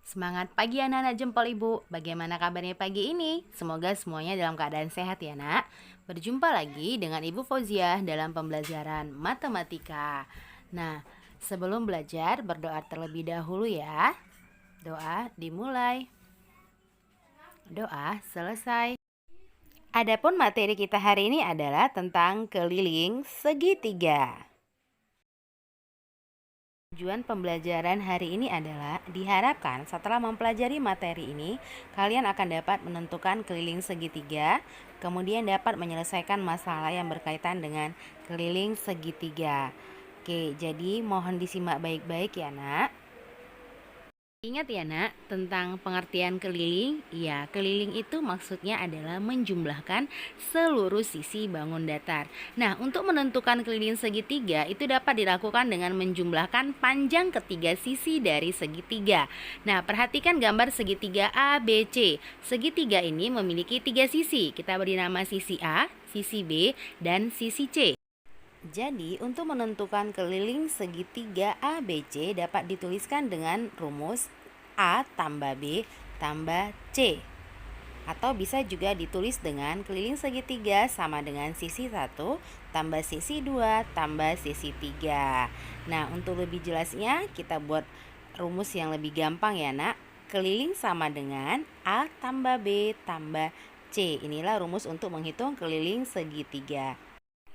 Semangat pagi anak-anak jempol ibu. Bagaimana kabarnya pagi ini? Semoga semuanya dalam keadaan sehat ya nak. Berjumpa lagi dengan Ibu Fauziah dalam pembelajaran matematika. Nah, sebelum belajar berdoa terlebih dahulu ya. Doa dimulai. Doa selesai. Adapun materi kita hari ini adalah tentang keliling segitiga. Tujuan pembelajaran hari ini adalah diharapkan setelah mempelajari materi ini, kalian akan dapat menentukan keliling segitiga, kemudian dapat menyelesaikan masalah yang berkaitan dengan keliling segitiga. Oke, jadi mohon disimak baik-baik ya nak. Ingat ya nak, tentang pengertian keliling. Ya, keliling itu maksudnya adalah menjumlahkan seluruh sisi bangun datar. Nah, untuk menentukan keliling segitiga itu dapat dilakukan dengan menjumlahkan panjang ketiga sisi dari segitiga. Nah, perhatikan gambar segitiga ABC. Segitiga ini memiliki tiga sisi. Kita beri nama sisi A, sisi B, dan sisi C. Jadi, untuk menentukan keliling segitiga ABC dapat dituliskan dengan rumus A tambah B tambah C. Atau bisa juga ditulis dengan keliling segitiga sama dengan sisi 1 tambah sisi 2 tambah sisi 3. Nah, untuk lebih jelasnya kita buat rumus yang lebih gampang ya nak. Keliling sama dengan A tambah B tambah C. Inilah rumus untuk menghitung keliling segitiga.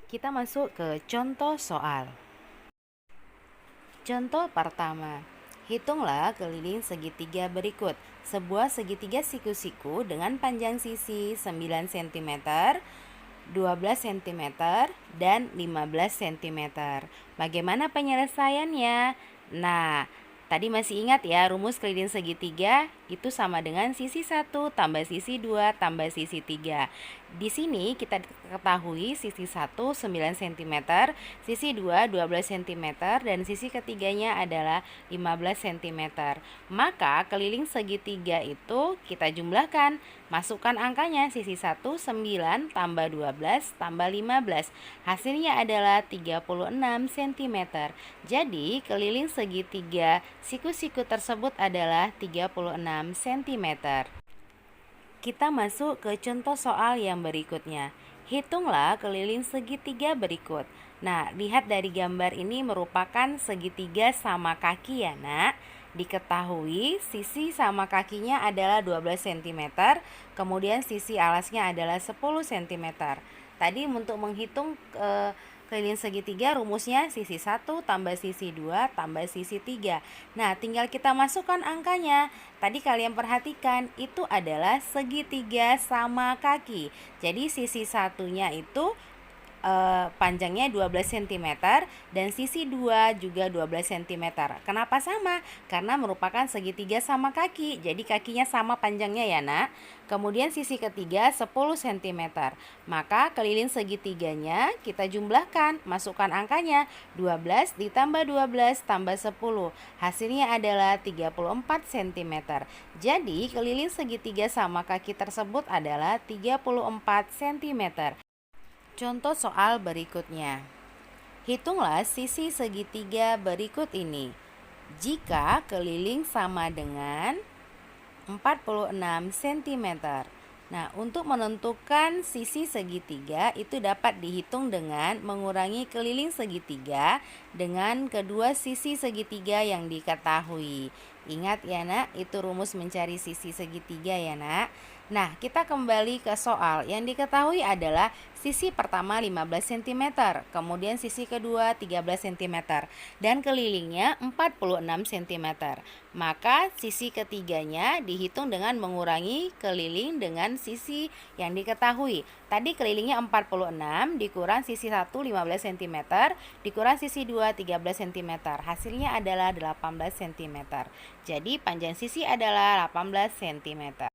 Kita masuk ke contoh soal. Contoh pertama, hitunglah keliling segitiga berikut. Sebuah segitiga siku-siku dengan panjang sisi 9 cm, 12 cm, dan 15 cm. Bagaimana penyelesaiannya? Nah, tadi masih ingat ya, rumus keliling segitiga itu sama dengan sisi 1 tambah sisi 2 tambah sisi 3. Di sini kita ketahui sisi 1 9 cm, sisi 2 12 cm, dan sisi ketiganya adalah 15 cm. Maka keliling segitiga itu kita jumlahkan. Masukkan angkanya, sisi 1 9 tambah 12 tambah 15. Hasilnya adalah 36 cm. Jadi keliling segitiga siku-siku tersebut adalah 36 cm. Kita masuk ke contoh soal yang berikutnya. Hitunglah keliling segitiga berikut. Nah, lihat dari gambar ini merupakan segitiga sama kaki ya nak. Diketahui sisi sama kakinya adalah 12 cm, kemudian sisi alasnya adalah 10 cm. Tadi untuk menghitung keliling segitiga rumusnya sisi 1 tambah sisi 2 tambah sisi 3. Nah, tinggal kita masukkan angkanya. Tadi kalian perhatikan itu adalah segitiga sama kaki. Jadi sisi satunya itu panjangnya 12 cm dan sisi 2 juga 12 cm. Kenapa sama? Karena merupakan segitiga sama kaki. Jadi kakinya sama panjangnya ya nak. Kemudian sisi ketiga 10 cm. Maka keliling segitiganya kita jumlahkan. Masukkan angkanya, 12 ditambah 12 tambah 10. Hasilnya adalah 34 cm. Jadi keliling segitiga sama kaki tersebut adalah 34 cm. Contoh soal berikutnya. Hitunglah sisi segitiga berikut ini. Jika keliling sama dengan 46 cm. Nah, untuk menentukan sisi segitiga itu dapat dihitung dengan mengurangi keliling segitiga dengan kedua sisi segitiga yang diketahui. Ingat ya nak, itu rumus mencari sisi segitiga ya nak. Nah, kita kembali ke soal. Yang diketahui adalah sisi pertama 15 cm, kemudian sisi kedua 13 cm, dan kelilingnya 46 cm. Maka sisi ketiganya dihitung dengan mengurangi keliling dengan sisi yang diketahui. Tadi kelilingnya 46 dikurang sisi 1 15 cm, dikurang sisi 2 13 cm. Hasilnya adalah 18 cm. Jadi panjang sisi adalah 18 cm.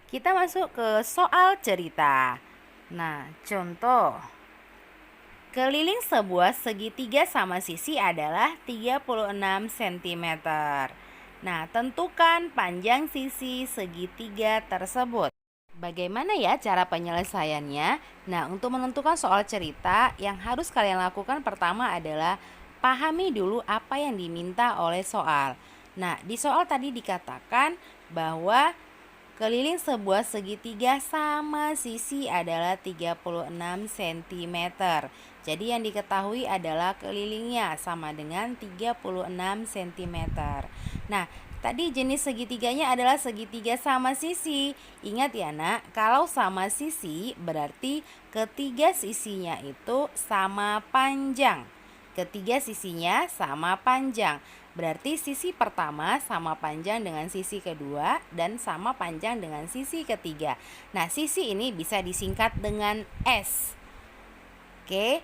Kita masuk ke soal cerita. Nah, contoh. Keliling sebuah segitiga sama sisi adalah 36 cm. Nah, tentukan panjang sisi segitiga tersebut. Bagaimana ya cara penyelesaiannya? Nah, untuk menentukan soal cerita, yang harus kalian lakukan pertama adalah pahami dulu apa yang diminta oleh soal. Nah, di soal tadi dikatakan bahwa keliling sebuah segitiga sama sisi adalah 36 cm. Jadi yang diketahui adalah kelilingnya sama dengan 36 cm. Nah, tadi jenis segitiganya adalah segitiga sama sisi. Ingat ya nak, kalau sama sisi berarti ketiga sisinya itu sama panjang. Ketiga sisinya sama panjang. Berarti sisi pertama sama panjang dengan sisi kedua dan sama panjang dengan sisi ketiga. Nah, sisi ini bisa disingkat dengan S. Oke,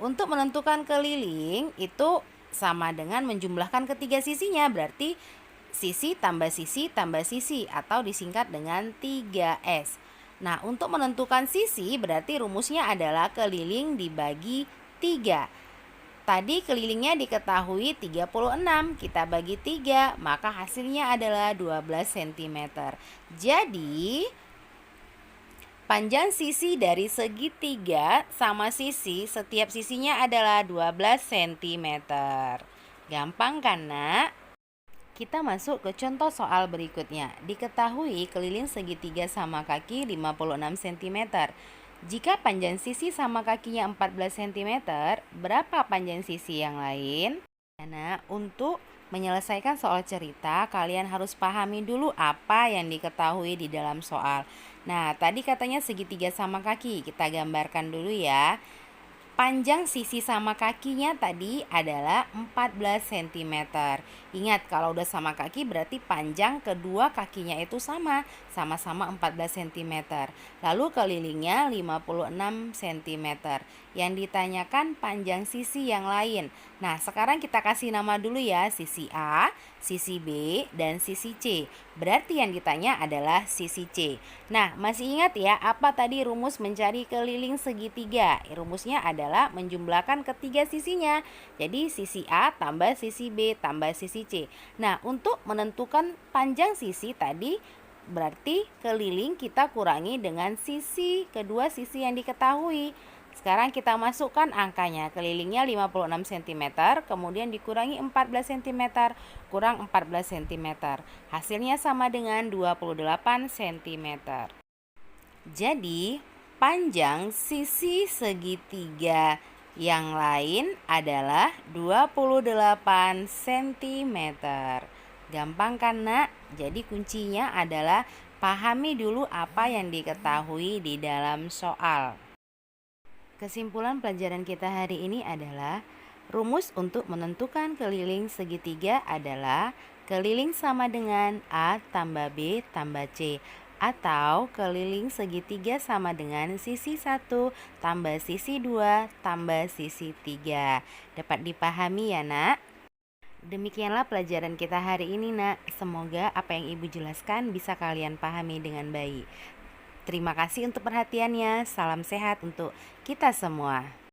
untuk menentukan keliling itu sama dengan menjumlahkan ketiga sisinya. Berarti sisi tambah sisi atau disingkat dengan 3S. Nah, untuk menentukan sisi berarti rumusnya adalah keliling dibagi 3. Tadi kelilingnya diketahui 36, kita bagi 3, maka hasilnya adalah 12 cm. Jadi, panjang sisi dari segitiga sama sisi, setiap sisinya adalah 12 cm. Gampang kan, nak? Kita masuk ke contoh soal berikutnya. Diketahui keliling segitiga sama kaki 56 cm. Jika panjang sisi sama kakinya 14 cm, berapa panjang sisi yang lain? Nah, untuk menyelesaikan soal cerita, kalian harus pahami dulu apa yang diketahui di dalam soal. Nah, tadi katanya segitiga sama kaki. Kita gambarkan dulu ya. Panjang sisi sama kakinya tadi adalah 14 cm. Ingat, kalau udah sama kaki berarti panjang kedua kakinya itu sama-sama 14 cm. Lalu kelilingnya 56 cm. Yang ditanyakan panjang sisi yang lain. Nah, sekarang kita kasih nama dulu ya, sisi A, sisi B, dan sisi C. Berarti yang ditanya adalah sisi C. Nah, masih ingat ya apa tadi rumus mencari keliling segitiga? Rumusnya adalah menjumlahkan ketiga sisinya. Jadi sisi A tambah sisi B tambah sisi C. Nah, untuk menentukan panjang sisi tadi berarti keliling kita kurangi dengan kedua sisi yang diketahui. Sekarang kita masukkan angkanya. Kelilingnya 56 cm, kemudian dikurangi 14 cm, kurang 14 cm. Hasilnya sama dengan 28 cm. Jadi, panjang sisi segitiga yang lain adalah 28 cm. Gampang kan, nak? Jadi kuncinya adalah pahami dulu apa yang diketahui di dalam soal. Kesimpulan pelajaran kita hari ini adalah rumus untuk menentukan keliling segitiga adalah keliling sama dengan A tambah B tambah C, atau keliling segitiga sama dengan sisi 1 tambah sisi 2 tambah sisi 3. Dapat dipahami ya, nak? Demikianlah pelajaran kita hari ini, nak. Semoga apa yang Ibu jelaskan bisa kalian pahami dengan baik. Terima kasih untuk perhatiannya. Salam sehat untuk kita semua.